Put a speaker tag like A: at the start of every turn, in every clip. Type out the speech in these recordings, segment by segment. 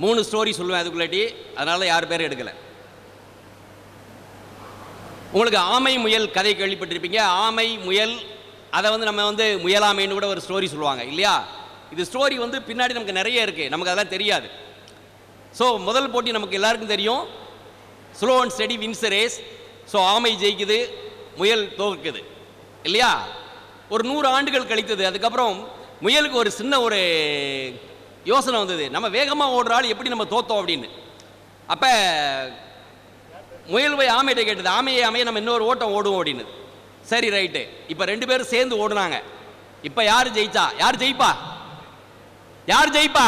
A: 3 story சொல்லுவேன் அதுக்குள்ளாட்டி, அதனால யார் பேரும் எடுக்கலை. உங்களுக்கு ஆமை முயல் கதை கேள்விப்பட்டிருப்பீங்க. ஆமை முயல், அதை நம்ம முயலாமைன்னு கூட ஒரு ஸ்டோரி சொல்லுவாங்க இல்லையா? இது ஸ்டோரி பின்னாடி நமக்கு நிறைய இருக்குது, நமக்கு அதெல்லாம் தெரியாது. ஸோ முதல் போட்டி நமக்கு எல்லாருக்கும் தெரியும், slow and steady wins race. So ஆமை ஜெயிக்குது, முயல் தோக்குது இல்லையா? ஒரு 100 ஆண்டுகள் கழித்தது. அதுக்கப்புறம் முயலுக்கு ஒரு சின்ன ஒரு யோசனை வந்தது, நம்ம வேகமாக ஓடுறாள் எப்படி நம்ம தோத்தோம் அப்படின்னு. அப்போ முயல் போய் ஆமையிட்ட கேட்டது, ஆமையை நம்ம இன்னொரு ஓட்டம் ஓடுவோம் அப்படின்னு. சரி ரைட்டு. இப்போ 2 பேரும் சேர்ந்து ஓடுனாங்க. இப்போ யார் ஜெயிச்சா? யார் ஜெயிப்பா? யார் ஜெயிப்பா?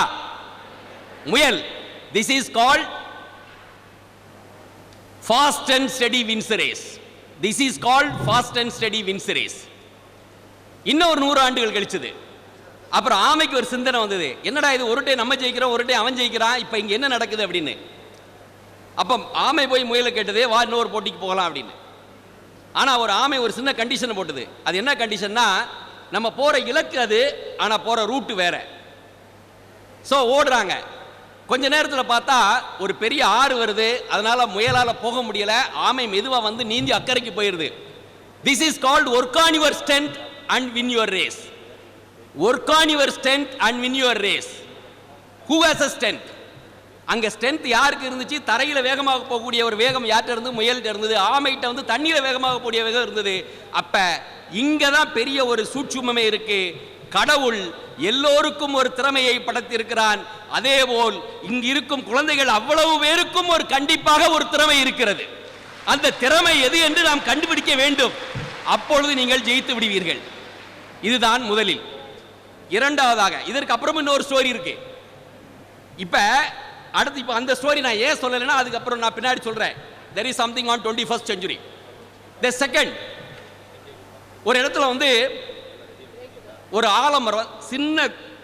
A: முயல். This is called fast and steady wins race. This is called fast and steady wins race. இன்னொரு 100 ஆண்டுகள் கழிச்சது. அப்புறம் ஆமைக்கு ஒரு சிந்தனை வந்தது, என்னடா இது, ஒரு டே நம்ம ஜெயிக்கிறோம், ஒரு டே அவன் ஜெயிக்கிறான், இப்போ இங்கே என்ன நடக்குது அப்படின்னு. அப்போ ஆமை போய் முயலை கேட்டது, வா இன்னொரு போட்டிக்கு போகலாம் அப்படின்னு. ஆனால் ஒரு ஆமை ஒரு சின்ன கண்டிஷனை போட்டது. அது என்ன கண்டிஷன்னா, நம்ம போகிற இலக்கு அது, ஆனால் போகிற ரூட்டு வேற. ஸோ ஓடுறாங்க. கொஞ்ச நேரத்தில் பார்த்தா ஒரு பெரிய ஆறு வருது, அதனால முயலால் போக முடியல. ஆமை மெதுவாக நீந்தி அக்கறைக்கு போயிடுது. This is called work on your strength and win your race. Work on your strength and win your race. Who has a strength? அங்கே ஸ்ட்ரென்த் யாருக்கு இருந்துச்சு? தரையில் வேகமாக போகக்கூடிய ஒரு வேகம் யார்கிட்ட இருந்து? முயல்கிட்ட இருந்தது. ஆமைகிட்ட தண்ணியில் வேகமாக போகக்கூடிய வேகம் இருந்தது. அப்போ இங்கே தான் பெரிய ஒரு சூட்சுமமே இருக்கு. கடவுள் எல்லோருக்கும் ஒரு திறமையை படைத்திருக்கிறான். அதேபோல் இங்கு இருக்கும் குழந்தைகள் அவ்வளவு பேருக்கும் ஒரு கண்டிப்பாக ஒரு திறமை இருக்கிறது. அந்த திறமை எது என்று நாம் கண்டுபிடிக்க வேண்டும். அப்பொழுது நீங்கள் ஜெயித்து விடுவீர்கள். இதுதான் முதலில். இரண்டாவதாக, இதற்கு அப்புறம் இன்னொரு ஸ்டோரி இருக்கு. இப்ப அடுத்து அந்த ஸ்டோரி நான் ஏன் சொல்லலைன்னா அதுக்கப்புறம் நான் பின்னாடி சொல்றேன். there is something on 21st century. the second, ஒரு இடத்துல ஒரு ஆலமரம், சின்ன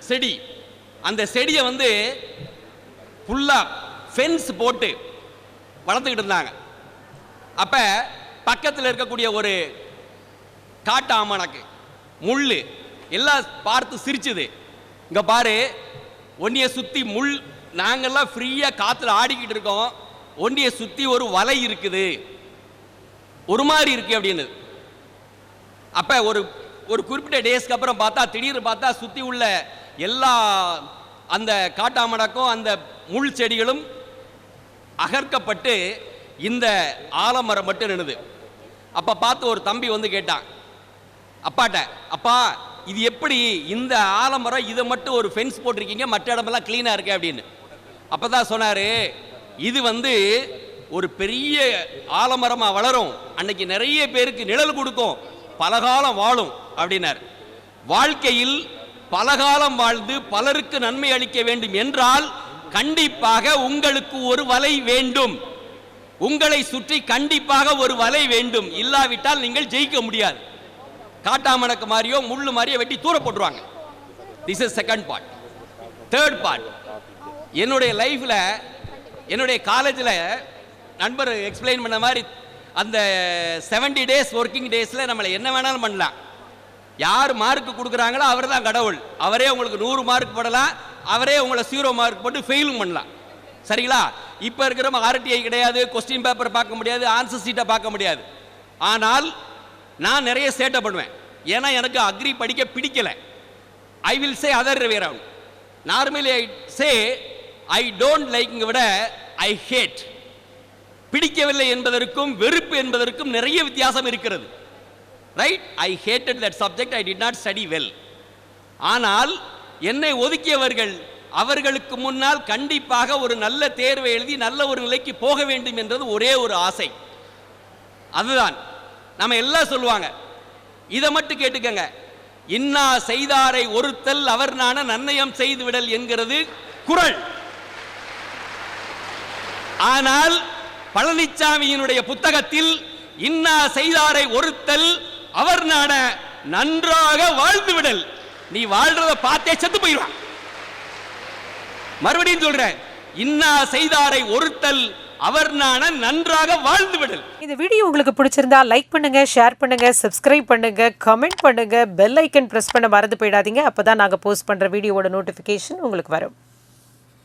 A: செடி. அந்த செடியை ஃபுல்லா ஃபென்ஸ் போட்டு வளர்த்துக்கிட்டு இருந்தாங்க. அப்ப பக்கத்தில் இருக்கக்கூடிய ஒரு காட்டு ஆமணக்கு, முள்ளு எல்லாம் பார்த்து சிரிச்சுது. இங்க பாரு, ஒன்னிய சுத்தி முள், நாங்கெல்லாம் ஃப்ரீயா காத்துல ஆடிக்கிட்டு இருக்கோம், ஒன்னிய சுத்தி ஒரு வலை இருக்குது, ஒரு மாதிரி இருக்கு அப்படின்னு. அப்ப ஒரு குறிப்பிட்ட டேஸ்க்கு அப்புறம் பார்த்தா, திடீர்னு பார்த்தா சுத்தி உள்ள எல்லா அந்த காட்டாமணக்கும் அந்த முள் செடிகளும் அகற்கப்பட்டு இந்த ஆலமரம் மட்டும் நின்னுது. அப்ப பார்த்து ஒரு தம்பி கேட்டான் அப்பாட்ட, அப்பா இது எப்படி இந்த ஆலமரம் இதை மட்டும் ஒரு ஃபென்ஸ் போட்டிருக்கீங்க, மற்ற இடமெல்லாம் கிளீனா இருக்கு அப்படின்னு. அப்பதான் சொன்னாரு, இது ஒரு பெரிய ஆலமரமா வளரும், அன்னைக்கு நிறைய பேருக்கு நிழல் கொடுக்கும், பலகாலம் வாழும் அப்படின்னார். வாழ்க்கையில் பலகாலம் வாழ்ந்து பலருக்கு நன்மை அளிக்க வேண்டும் என்றால் கண்டிப்பாக உங்களுக்கு ஒரு வலை வேண்டும். உங்களை சுற்றி கண்டிப்பாக ஒரு வலை வேண்டும். இல்லாவிட்டால் நீங்கள் ஜெயிக்க முடியாது. காட்டாமணக்கு மாதிரியோ முள்ளு மாதிரியோ வெட்டி தூர போட்டுருவாங்க. This is second part. Third part, என்னுடைய லைஃப்ல, என்னுடைய காலேஜில் நண்பர் எக்ஸ்பிளைன் பண்ண மாதிரி, அந்த 70 days ஒர்க்கிங் டேஸில் நம்மளை என்ன வேணாலும் பண்ணலாம். யார் மார்க் கொடுக்குறாங்களோ அவர் தான் கடவுள். அவரே உங்களுக்கு 100 மார்க் போடலாம், அவரே உங்களை 0 மார்க் போட்டு ஃபெயிலும் பண்ணலாம். சரிங்களா? இப்போ இருக்கிற RTI கிடையாது, கொஸ்டின் பேப்பர் பார்க்க முடியாது, ஆன்சர் சீட்டை பார்க்க முடியாது. ஆனால் நான் நிறைய சேட்டை பண்ணுவேன். ஏன்னா எனக்கு அக்ரி படிக்க பிடிக்கல. I will say other way around. Normally I say I don't லைக்ங்க விட ஐ ஹேட். பிடிக்கவில்லை என்பதற்கும் வெறுப்பு என்பதற்கும் நிறைய வித்தியாசம் இருக்கிறது. Right? I hated that subject, I did not study well. ஆனால் என்னை ஒதுக்கியவர்கள், அவர்களுக்கு முன்னால் கண்டிப்பாக ஒரு நல்ல தேர்வை எழுதி நல்ல ஒரு நிலைக்கு போக வேண்டும் என்றது ஒரே ஒரு ஆசை. அதுதான் நம்ம எல்லாம் சொல்லுவாங்க. இதை மட்டும் கேட்டுக்கங்க, இன்னா செய்தாரை ஒருத்தல் அவர் நான நன்னயம் செய்து விடல் என்கிறது குறள். ஆனால் பழனிச்சாமியினுடைய புத்தகத்தில் இன்னா செய்தாரை ஒருத்தல் அவர் நான நன்றாக வாழ்ந்து விடல். நீ வாழ்றத பார்த்தே செத்து போயிடுவான். மறுபடியும் சொல்றேன், இன்னா செய்தாரை ஒருத்தல் அவர் நான நன்றாக வாழ்ந்து விடல்.
B: இந்த வீடியோ உங்களுக்கு பிடிச்சிருந்தா லைக் பண்ணுங்க, ஷேர் பண்ணுங்க, சப்ஸ்கிரைப் பண்ணுங்க, கமெண்ட் பண்ணுங்க, பெல் ஐக்கன் பிரஸ் பண்ண மறந்து போயிடாதீங்க. அப்பதான் நாங்க போஸ்ட் பண்ற வீடியோவோட நோட்டிபிகேஷன் உங்களுக்கு வரும்.